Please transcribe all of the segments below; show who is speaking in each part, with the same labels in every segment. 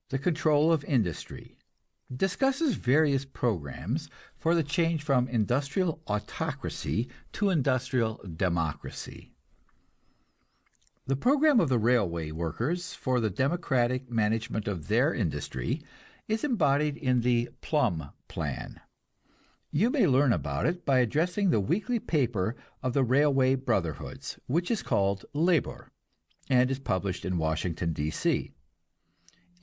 Speaker 1: the control of industry, discusses various programs for the change from industrial autocracy to industrial democracy. The program of the railway workers for the democratic management of their industry is embodied in the Plum Plan. You may learn about it by addressing the weekly paper of the Railway Brotherhoods, which is called Labor, and is published in Washington, D.C.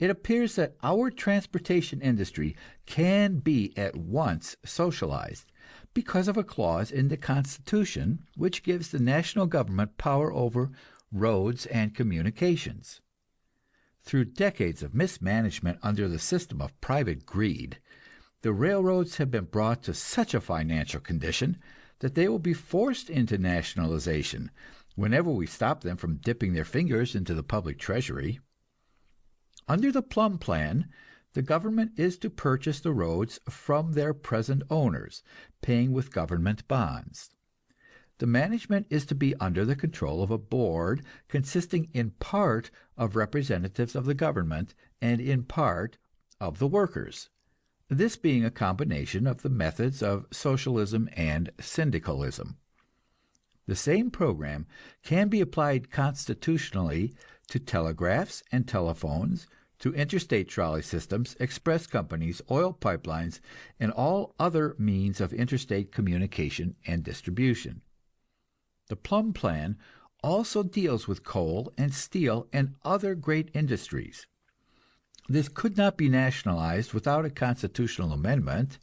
Speaker 1: It appears that our transportation industry can be at once socialized because of a clause in the Constitution which gives the national government power over roads and communications. Through decades of mismanagement under the system of private greed, the railroads have been brought to such a financial condition that they will be forced into nationalization whenever we stop them from dipping their fingers into the public treasury. Under the Plum Plan, the government is to purchase the roads from their present owners, paying with government bonds. The management is to be under the control of a board consisting in part of representatives of the government and in part of the workers, this being a combination of the methods of socialism and syndicalism. The same program can be applied constitutionally to telegraphs and telephones, to interstate trolley systems, express companies, oil pipelines, and all other means of interstate communication and distribution. The Plum Plan also deals with coal and steel and other great industries. This could not be nationalized without a constitutional amendment,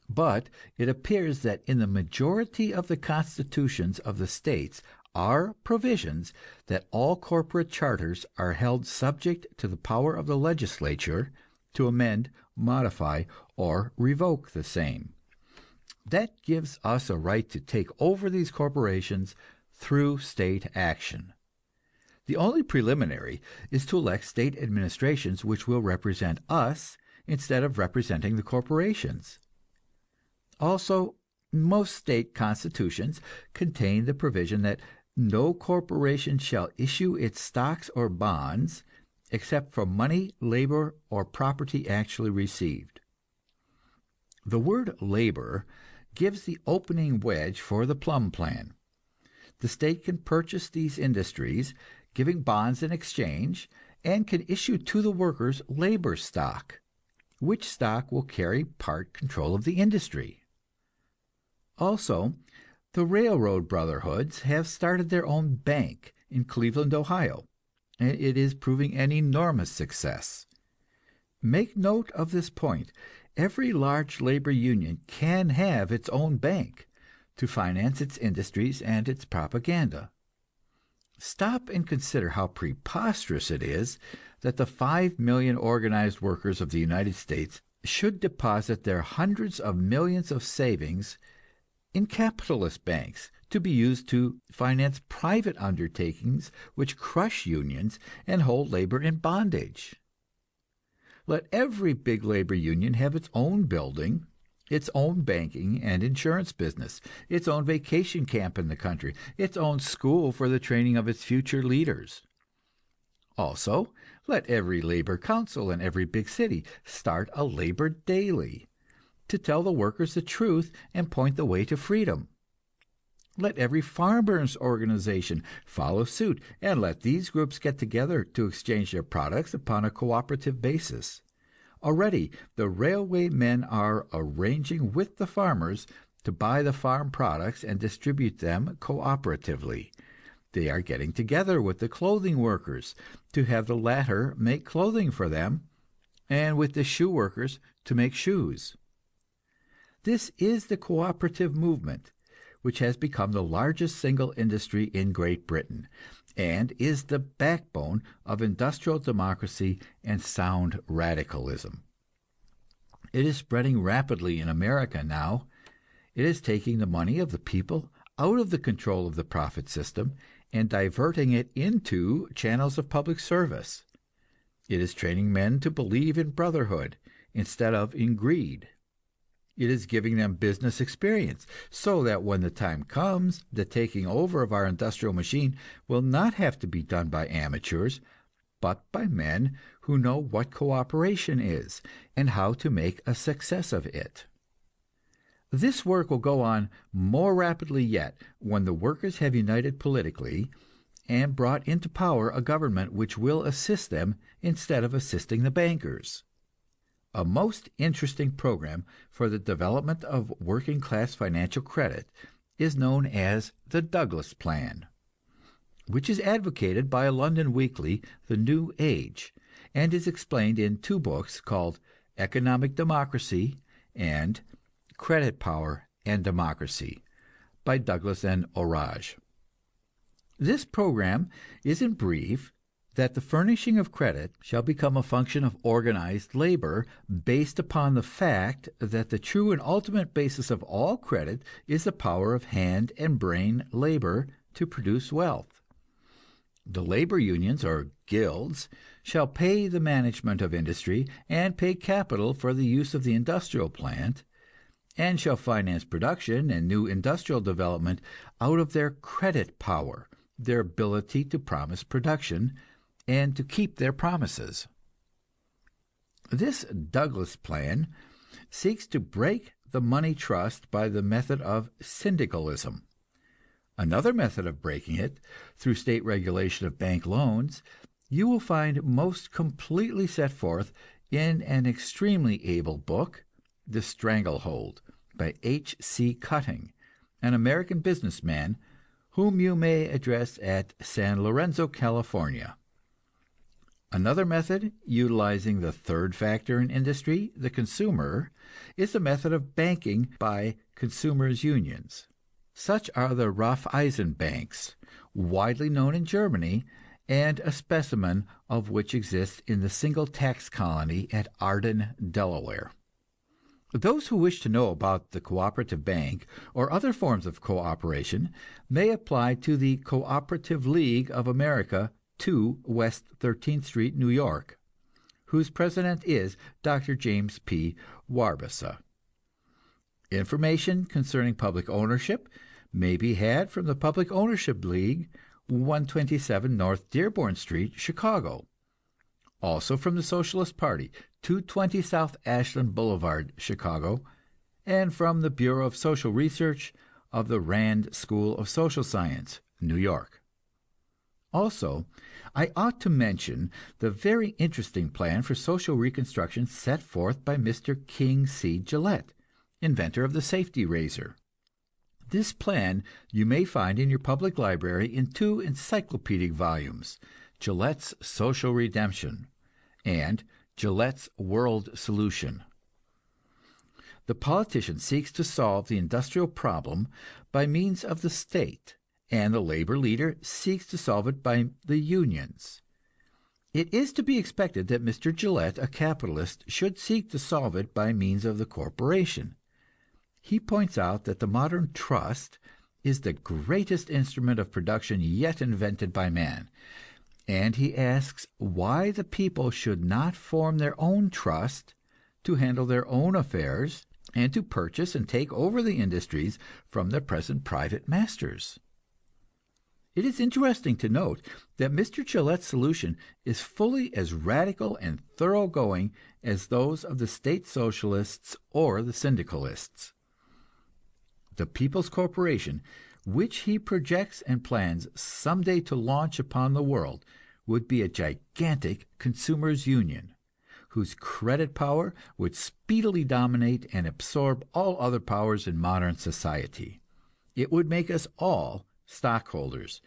Speaker 1: but it appears that in the majority of the constitutions of the states are provisions that all corporate charters are held subject to the power of the legislature to amend, modify, or revoke the same. That gives us a right to take over these corporations through state action. The only preliminary is to elect state administrations which will represent us instead of representing the corporations. Also, most state constitutions contain the provision that no corporation shall issue its stocks or bonds except for money, labor, or property actually received. The word labor gives the opening wedge for the Plum Plan. The state can purchase these industries, giving bonds in exchange, and can issue to the workers labor stock, which stock will carry part control of the industry. Also, the railroad brotherhoods have started their own bank in Cleveland, Ohio, and it is proving an enormous success. Make note of this point. Every large labor union can have its own bank to finance its industries and its propaganda. Stop and consider how preposterous it is that the 5 million organized workers of the United States should deposit their hundreds of millions of savings in capitalist banks to be used to finance private undertakings which crush unions and hold labor in bondage. Let every big labor union have its own building, its own banking and insurance business, its own vacation camp in the country, its own school for the training of its future leaders. Also, let every labor council in every big city start a labor daily to tell the workers the truth and point the way to freedom. Let every farmers' organization follow suit, and let these groups get together to exchange their products upon a cooperative basis. Already, the railway men are arranging with the farmers to buy the farm products and distribute them cooperatively. They are getting together with the clothing workers to have the latter make clothing for them, and with the shoe workers to make shoes. This is the cooperative movement, which has become the largest single industry in Great Britain, and is the backbone of industrial democracy and sound radicalism. It is spreading rapidly in America now. It is taking the money of the people out of the control of the profit system and diverting it into channels of public service. It is training men to believe in brotherhood instead of in greed. It is giving them business experience, so that when the time comes, the taking over of our industrial machine will not have to be done by amateurs, but by men who know what cooperation is and how to make a success of it. This work will go on more rapidly yet when the workers have united politically and brought into power a government which will assist them instead of assisting the bankers. A most interesting program for the development of working-class financial credit is known as the Douglas Plan, which is advocated by a London weekly, The New Age, and is explained in two books called Economic Democracy and Credit Power and Democracy by Douglas and Orage. This program is in brief that the furnishing of credit shall become a function of organized labor based upon the fact that the true and ultimate basis of all credit is the power of hand and brain labor to produce wealth. The labor unions, or guilds, shall pay the management of industry and pay capital for the use of the industrial plant, and shall finance production and new industrial development out of their credit power, their ability to promise production and to keep their promises. This Douglas Plan seeks to break the money trust by the method of syndicalism. Another method of breaking it, through state regulation of bank loans, you will find most completely set forth in an extremely able book, The Stranglehold, by H.C. Cutting, an American businessman whom you may address at San Lorenzo, California. Another method, utilizing the third factor in industry, the consumer, is the method of banking by consumers' unions. Such are the Raiffeisen banks, widely known in Germany, and a specimen of which exists in the single tax colony at Arden, Delaware. Those who wish to know about the cooperative bank or other forms of cooperation may apply to the Cooperative League of America, 2 West 13th Street, New York, whose president is Dr. James P. Warbasa. Information concerning public ownership may be had from the Public Ownership League, 127 North Dearborn Street, Chicago. Also from the Socialist Party, 220 South Ashland Boulevard, Chicago, and from the Bureau of Social Research of the Rand School of Social Science, New York. Also, I ought to mention the very interesting plan for social reconstruction set forth by Mr. King C. Gillette, inventor of the safety razor. This plan you may find in your public library in 2 encyclopedic volumes, Gillette's Social Redemption and Gillette's World Solution. The politician seeks to solve the industrial problem by means of the state, and the labor leader seeks to solve it by the unions. It is to be expected that Mr. Gillette, a capitalist, should seek to solve it by means of the corporation. He points out that the modern trust is the greatest instrument of production yet invented by man, and he asks why the people should not form their own trust to handle their own affairs and to purchase and take over the industries from their present private masters. It is interesting to note that Mr. Gillette's solution is fully as radical and thoroughgoing as those of the state socialists or the syndicalists. The People's Corporation, which he projects and plans someday to launch upon the world, would be a gigantic consumers' union, whose credit power would speedily dominate and absorb all other powers in modern society. It would make us all stockholders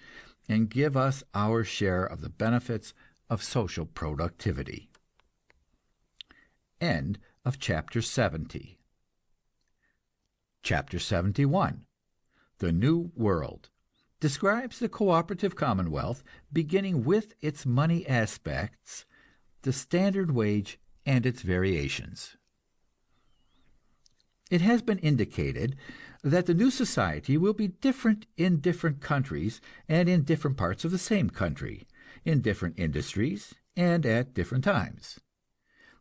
Speaker 1: and give us our share of the benefits of social productivity. End of chapter 70. Chapter 71, The New World, describes the cooperative commonwealth, beginning with its money aspects, the standard wage, and its variations. It has been indicated that the new society will be different in different countries and in different parts of the same country, in different industries and at different times.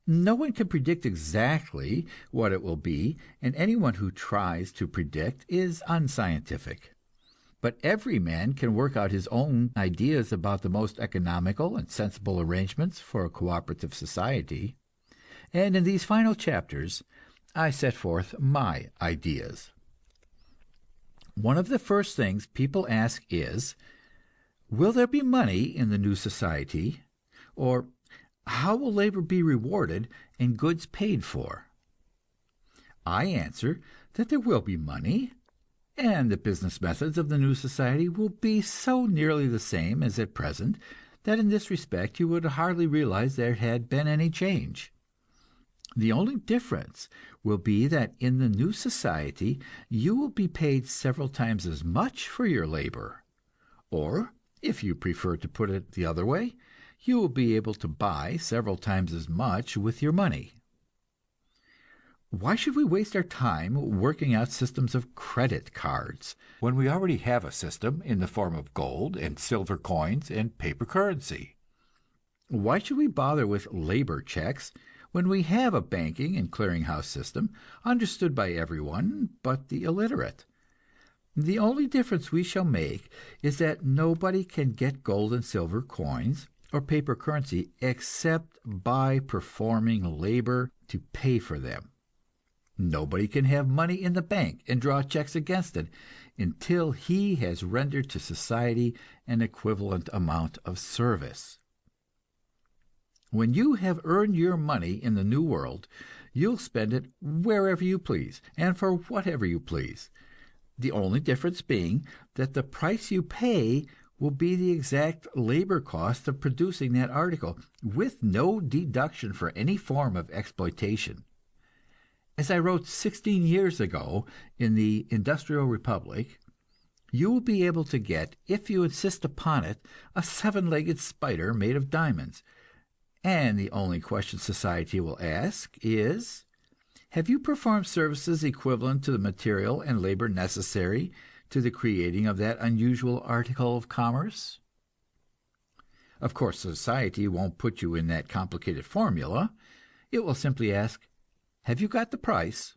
Speaker 1: No one can predict exactly what it will be, and anyone who tries to predict is unscientific. But every man can work out his own ideas about the most economical and sensible arrangements for a cooperative society. And in these final chapters, I set forth my ideas. One of the first things people ask is, will there be money in the new society? Or, how will labor be rewarded and goods paid for? I answer that there will be money, and the business methods of the new society will be so nearly the same as at present that in this respect you would hardly realize there had been any change. The only difference will be that in the new society you will be paid several times as much for your labor, or, if you prefer to put it the other way, you will be able to buy several times as much with your money. Why should we waste our time working out systems of credit cards when we already have a system in the form of gold and silver coins and paper currency? Why should we bother with labor checks when we have a banking and clearinghouse system understood by everyone but the illiterate? The only difference we shall make is that nobody can get gold and silver coins or paper currency except by performing labor to pay for them. Nobody can have money in the bank and draw checks against it until he has rendered to society an equivalent amount of service. When you have earned your money in the new world, you'll spend it wherever you please and for whatever you please. The only difference being that the price you pay will be the exact labor cost of producing that article, with no deduction for any form of exploitation. As I wrote 16 years ago in the Industrial Republic, you will be able to get, if you insist upon it, a 7-legged spider made of diamonds. And the only question society will ask is, have you performed services equivalent to the material and labor necessary to the creating of that unusual article of commerce? Of course, society won't put you in that complicated formula. It will simply ask, have you got the price?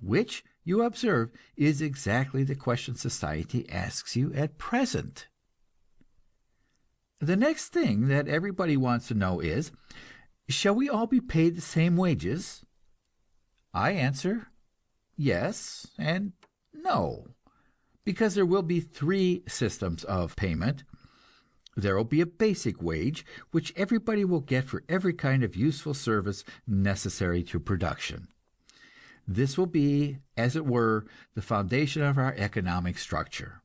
Speaker 1: Which, you observe, is exactly the question society asks you at present. The next thing that everybody wants to know is, shall we all be paid the same wages? I answer, yes and no, because there will be 3 systems of payment. There will be a basic wage, which everybody will get for every kind of useful service necessary to production. This will be, as it were, the foundation of our economic structure.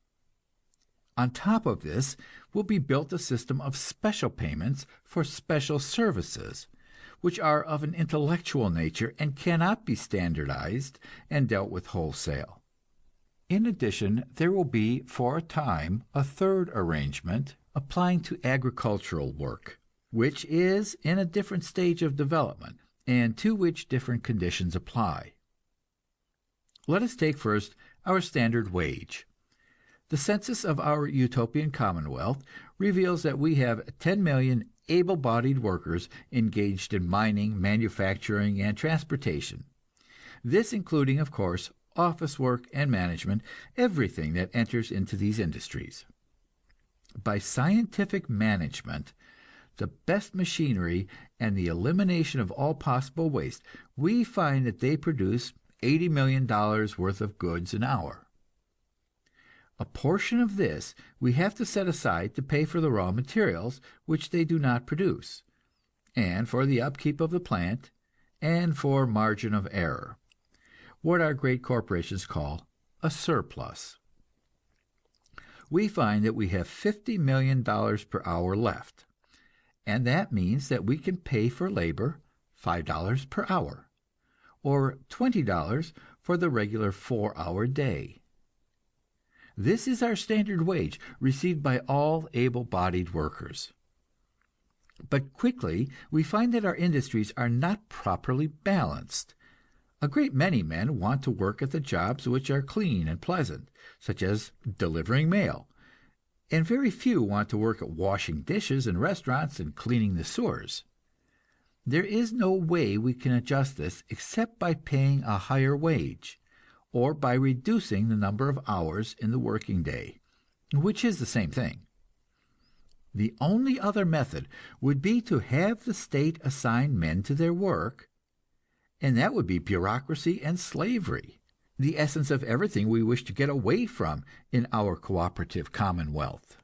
Speaker 1: On top of this will be built a system of special payments for special services, which are of an intellectual nature and cannot be standardized and dealt with wholesale. In addition, there will be, for a time, a third arrangement applying to agricultural work, which is in a different stage of development, and to which different conditions apply. Let us take first our standard wage. The census of our utopian commonwealth reveals that we have 10 million able-bodied workers engaged in mining, manufacturing, and transportation. This including, of course, office work and management, everything that enters into these industries. By scientific management, the best machinery, and the elimination of all possible waste, we find that they produce $80 million worth of goods an hour. A portion of this we have to set aside to pay for the raw materials which they do not produce, and for the upkeep of the plant, and for margin of error, what our great corporations call a surplus. We find that we have $50 million per hour left, and that means that we can pay for labor $5 per hour, or $20 for the regular 4-hour day. This is our standard wage, received by all able-bodied workers. But quickly we find that our industries are not properly balanced. A great many men want to work at the jobs which are clean and pleasant, such as delivering mail, and very few want to work at washing dishes in restaurants and cleaning the sewers. There is no way we can adjust this except by paying a higher wage, or by reducing the number of hours in the working day, which is the same thing. The only other method would be to have the state assign men to their work, and that would be bureaucracy and slavery, the essence of everything we wish to get away from in our cooperative commonwealth.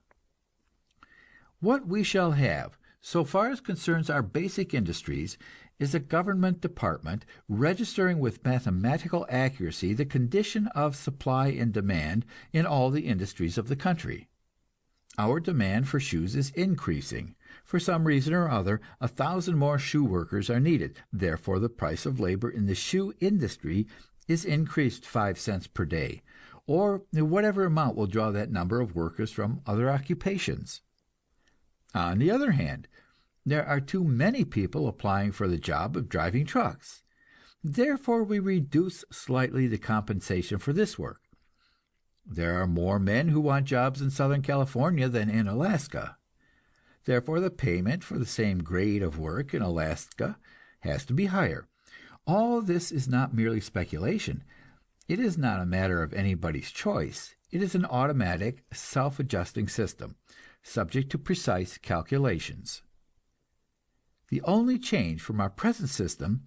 Speaker 1: What we shall have, so far as concerns our basic industries, is a government department registering with mathematical accuracy the condition of supply and demand in all the industries of the country. Our demand for shoes is increasing. For some reason or other, 1,000 more shoe workers are needed. Therefore, the price of labor in the shoe industry is increased 5 cents per day, or whatever amount will draw that number of workers from other occupations. On the other hand, there are too many people applying for the job of driving trucks. Therefore, we reduce slightly the compensation for this work. There are more men who want jobs in Southern California than in Alaska. Therefore, the payment for the same grade of work in Alaska has to be higher. All this is not merely speculation. It is not a matter of anybody's choice. It is an automatic, self-adjusting system, subject to precise calculations. The only change from our present system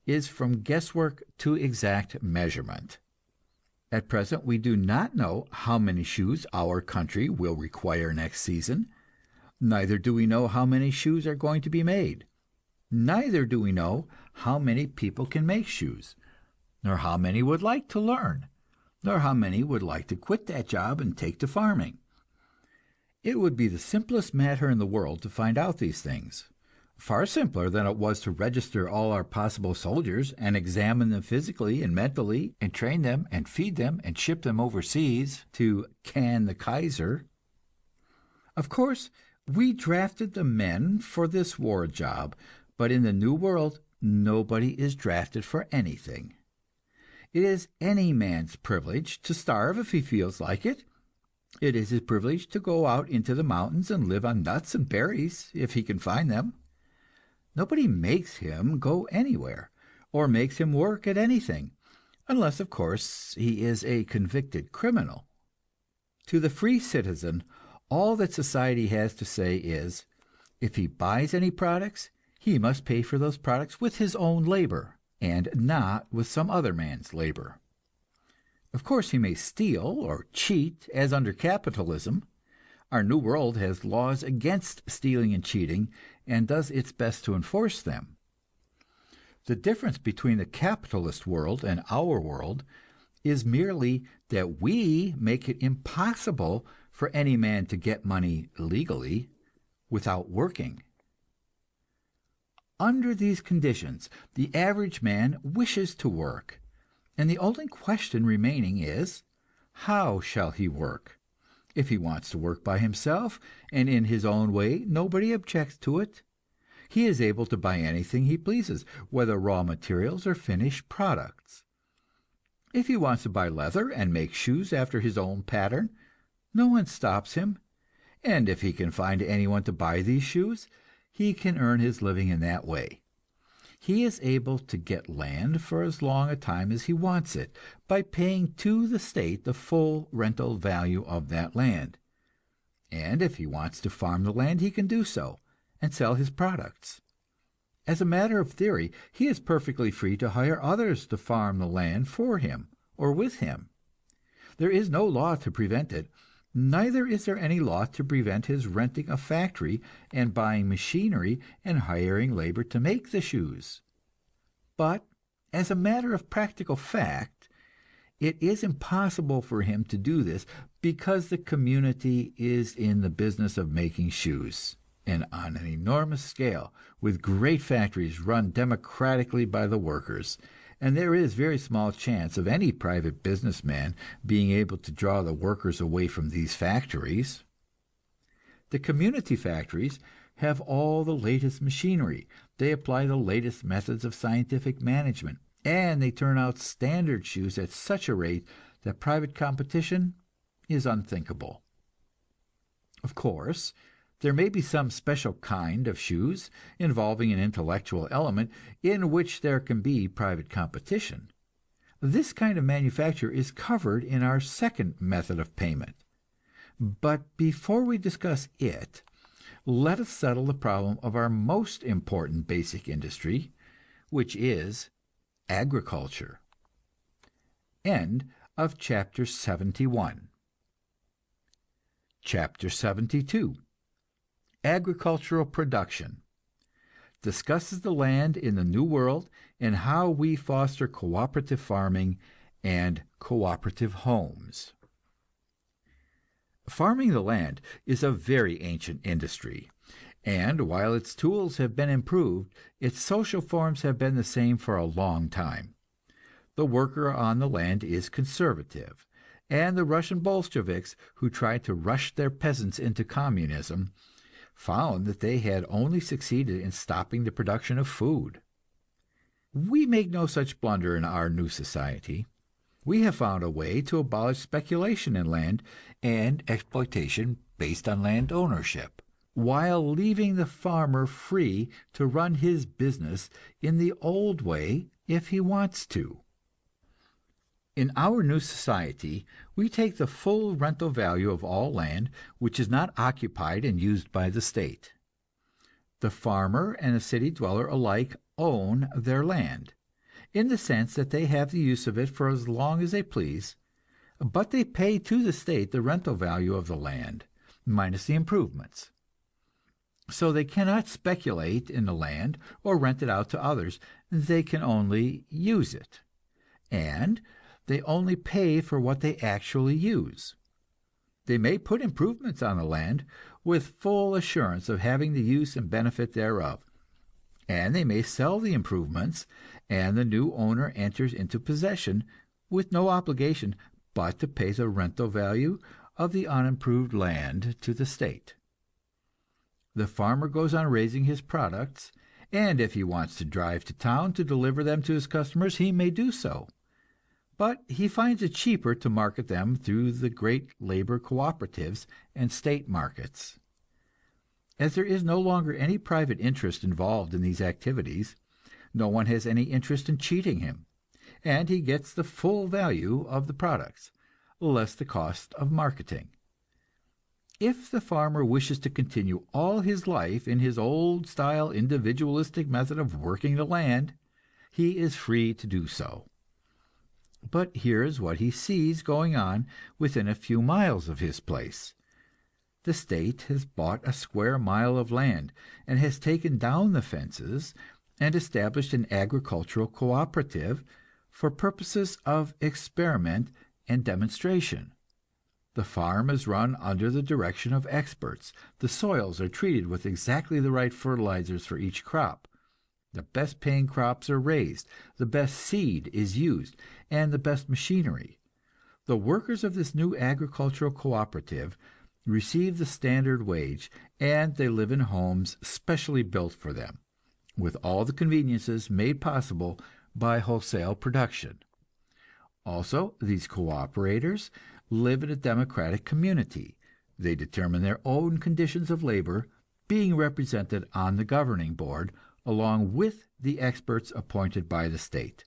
Speaker 1: is from guesswork to exact measurement. At present, we do not know how many shoes our country will require next season. Neither do we know how many shoes are going to be made. Neither do we know how many people can make shoes, nor how many would like to learn, nor how many would like to quit that job and take to farming. It would be the simplest matter in the world to find out these things. Far simpler than it was to register all our possible soldiers and examine them physically and mentally and train them and feed them and ship them overseas to can the Kaiser. Of course, we drafted the men for this war job, but in the New World, nobody is drafted for anything. It is any man's privilege to starve if he feels like it. It is his privilege to go out into the mountains and live on nuts and berries if he can find them. Nobody makes him go anywhere, or makes him work at anything, unless, of course, he is a convicted criminal. To the free citizen, all that society has to say is, if he buys any products, he must pay for those products with his own labor, and not with some other man's labor. Of course, he may steal or cheat, as under capitalism. Our New World has laws against stealing and cheating, and does its best to enforce them. The difference between the capitalist world and our world is merely that we make it impossible for any man to get money legally without working. Under these conditions, the average man wishes to work, and the only question remaining is, how shall he work? If he wants to work by himself and in his own way, nobody objects to it. He is able to buy anything he pleases, whether raw materials or finished products. If he wants to buy leather and make shoes after his own pattern, no one stops him. And if he can find anyone to buy these shoes, he can earn his living in that way. He is able to get land for as long a time as he wants it, by paying to the state the full rental value of that land. And if he wants to farm the land, he can do so, and sell his products. As a matter of theory, he is perfectly free to hire others to farm the land for him or with him. There is no law to prevent it. Neither is there any law to prevent his renting a factory and buying machinery and hiring labor to make the shoes. But, as a matter of practical fact, it is impossible for him to do this because the community is in the business of making shoes, and on an enormous scale, with great factories run democratically by the workers, and there is very small chance of any private businessman being able to draw the workers away from these factories. The community factories have all the latest machinery, they apply the latest methods of scientific management, and they turn out standard shoes at such a rate that private competition is unthinkable. Of course, there may be some special kind of shoes involving an intellectual element in which there can be private competition. This kind of manufacture is covered in our second method of payment. But before we discuss it, let us settle the problem of our most important basic industry, which is agriculture. End of chapter 71. Chapter 72. Agricultural production discusses the land in the New World and how we foster cooperative farming and cooperative homes. Farming the land is a very ancient industry, and while its tools have been improved, its social forms have been the same for a long time. The worker on the land is conservative, and the Russian Bolsheviks, who tried to rush their peasants into communism, found that they had only succeeded in stopping the production of food. We make no such blunder in our new society. We have found a way to abolish speculation in land and exploitation based on land ownership, while leaving the farmer free to run his business in the old way if he wants to. In our new society, we take the full rental value of all land which is not occupied and used by the state. The farmer and the city dweller alike own their land, in the sense that they have the use of it for as long as they please, but they pay to the state the rental value of the land, minus the improvements. So they cannot speculate in the land or rent it out to others, they can only use it. And they only pay for what they actually use. They may put improvements on the land with full assurance of having the use and benefit thereof, and they may sell the improvements, and the new owner enters into possession with no obligation but to pay the rental value of the unimproved land to the state. The farmer goes on raising his products, and if he wants to drive to town to deliver them to his customers, he may do so. But he finds it cheaper to market them through the great labor cooperatives and state markets. As there is no longer any private interest involved in these activities, no one has any interest in cheating him, and he gets the full value of the products, less the cost of marketing. If the farmer wishes to continue all his life in his old-style individualistic method of working the land, he is free to do so. But here is what he sees going on within a few miles of his place. The state has bought a square mile of land, and has taken down the fences and established an agricultural cooperative for purposes of experiment and demonstration. The farm is run under the direction of experts. The soils are treated with exactly the right fertilizers for each crop. The best paying crops are raised, the best seed is used, and the best machinery. The workers of this new agricultural cooperative receive the standard wage, and they live in homes specially built for them, with all the conveniences made possible by wholesale production. Also, these cooperators live in a democratic community. They determine their own conditions of labor, being represented on the governing board, along with the experts appointed by the state.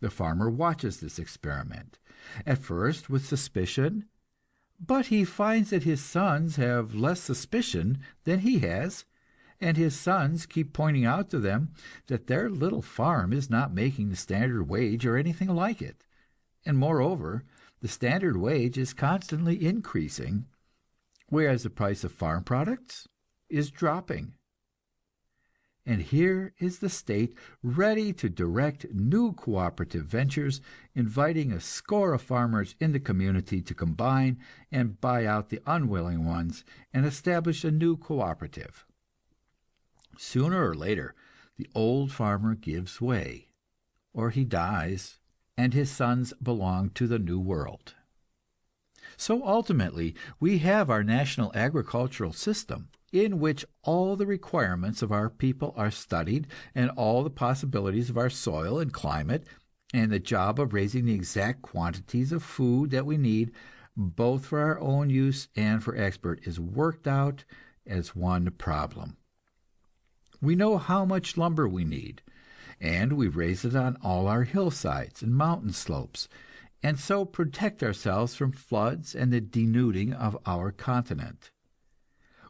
Speaker 1: The farmer watches this experiment, at first with suspicion, but he finds that his sons have less suspicion than he has, and his sons keep pointing out to them that their little farm is not making the standard wage or anything like it. And moreover, the standard wage is constantly increasing, whereas the price of farm products is dropping. And here is the state ready to direct new cooperative ventures, inviting a score of farmers in the community to combine and buy out the unwilling ones and establish a new cooperative. Sooner or later, the old farmer gives way, or he dies, and his sons belong to the new world. So ultimately, we have our national agricultural system, in which all the requirements of our people are studied, and all the possibilities of our soil and climate, and the job of raising the exact quantities of food that we need, both for our own use and for export, is worked out as one problem. We know how much lumber we need, and we raise it on all our hillsides and mountain slopes, and so protect ourselves from floods and the denuding of our continent.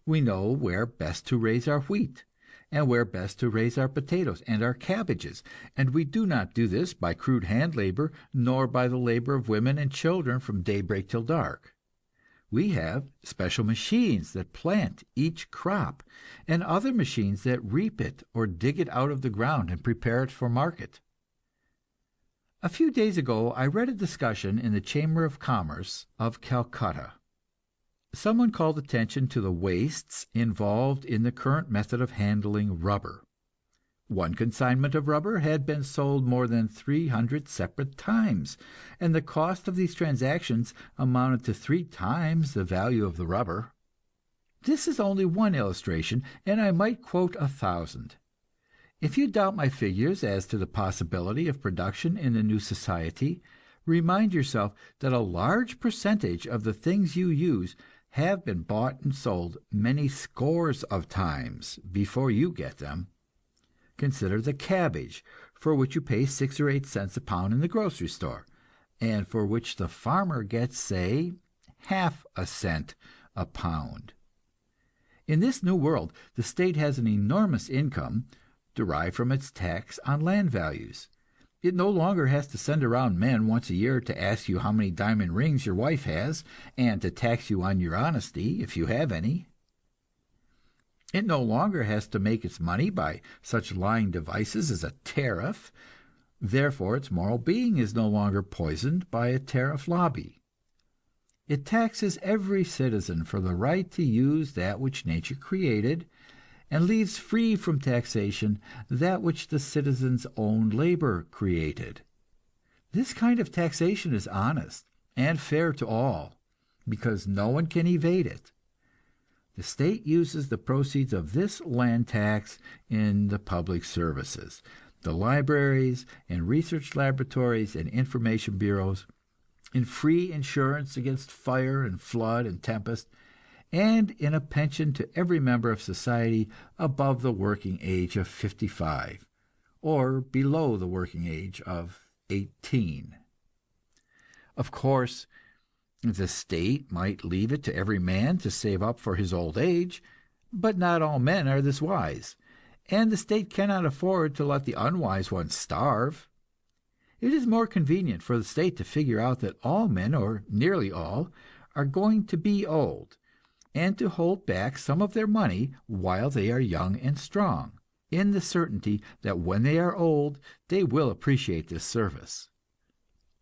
Speaker 1: We know where best to raise our wheat, and where best to raise our potatoes and our cabbages, and we do not do this by crude hand labor, nor by the labor of women and children from daybreak till dark. We have special machines that plant each crop, and other machines that reap it or dig it out of the ground and prepare it for market. A few days ago I read a discussion in the Chamber of Commerce of Calcutta. Someone called attention to the wastes involved in the current method of handling rubber. One consignment of rubber had been sold more than 300 separate times, and the cost of these transactions amounted to 3 times the value of the rubber. This is only one illustration, and I might quote 1,000. If you doubt my figures as to the possibility of production in the new society, remind yourself that a large percentage of the things you use have been bought and sold many scores of times before you get them. Consider the cabbage, for which you pay 6 or 8 cents a pound in the grocery store, and for which the farmer gets, say, half a cent a pound. In this new world, the state has an enormous income derived from its tax on land values. It no longer has to send around men once a year to ask you how many diamond rings your wife has, and to tax you on your honesty, if you have any. It no longer has to make its money by such lying devices as a tariff. Therefore, its moral being is no longer poisoned by a tariff lobby. It taxes every citizen for the right to use that which nature created, and leaves free from taxation that which the citizen's own labor created. This kind of taxation is honest and fair to all, because no one can evade it. The state uses the proceeds of this land tax in the public services, the libraries and research laboratories and information bureaus, in free insurance against fire and flood and tempest, and in a pension to every member of society above the working age of 55, or below the working age of 18. Of course, the state might leave it to every man to save up for his old age, but not all men are this wise, and the state cannot afford to let the unwise ones starve. It is more convenient for the state to figure out that all men, or nearly all, are going to be old, and to hold back some of their money while they are young and strong, in the certainty that when they are old they will appreciate this service.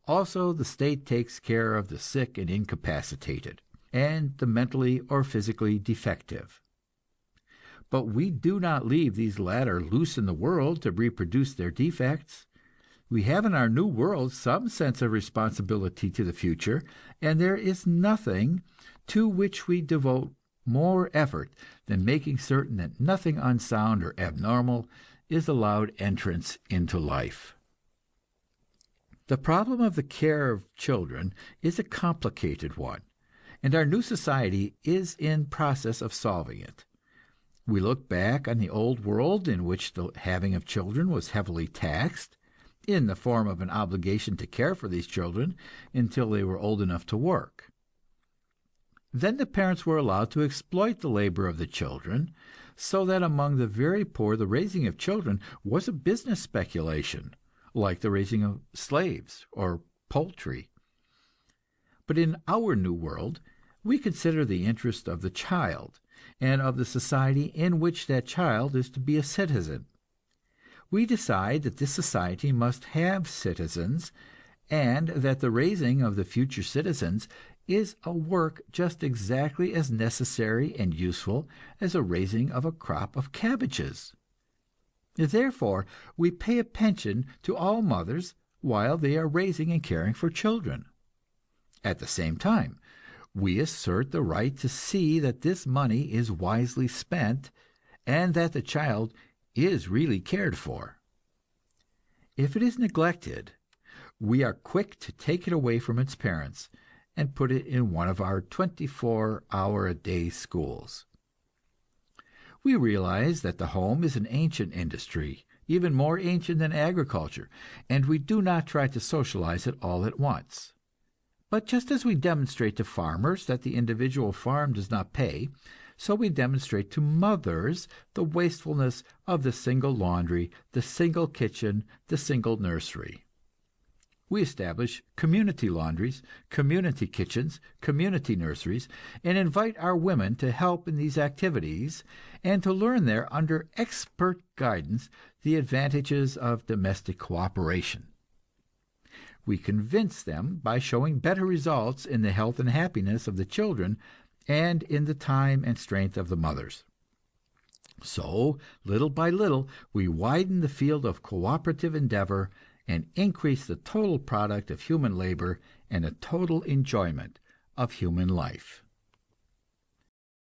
Speaker 1: Also, the state takes care of the sick and incapacitated, and the mentally or physically defective. But we do not leave these latter loose in the world to reproduce their defects. We have in our new world some sense of responsibility to the future, and there is nothing to which we devote more effort than making certain that nothing unsound or abnormal is allowed entrance into life. The problem of the care of children is a complicated one, and our new society is in process of solving it. We look back on the old world in which the having of children was heavily taxed, in the form of an obligation to care for these children until they were old enough to work. Then the parents were allowed to exploit the labor of the children, so that among the very poor the raising of children was a business speculation, like the raising of slaves or poultry. But in our new world, we consider the interest of the child, and of the society in which that child is to be a citizen. We decide that this society must have citizens, and that the raising of the future citizens is a work just exactly as necessary and useful as the raising of a crop of cabbages. Therefore, we pay a pension to all mothers while they are raising and caring for children. At the same time, we assert the right to see that this money is wisely spent, and that the child is really cared for. If it is neglected, we are quick to take it away from its parents and put it in one of our 24-hour-a-day schools. We realize that the home is an ancient industry, even more ancient than agriculture, and we do not try to socialize it all at once. But just as we demonstrate to farmers that the individual farm does not pay, so we demonstrate to mothers the wastefulness of the single laundry, the single kitchen, the single nursery. We establish community laundries, community kitchens, community nurseries, and invite our women to help in these activities and to learn there under expert guidance the advantages of domestic cooperation. We convince them by showing better results in the health and happiness of the children and in the time and strength of the mothers. So, little by little, we widen the field of cooperative endeavor and increase the total product of human labor and the total enjoyment of human life.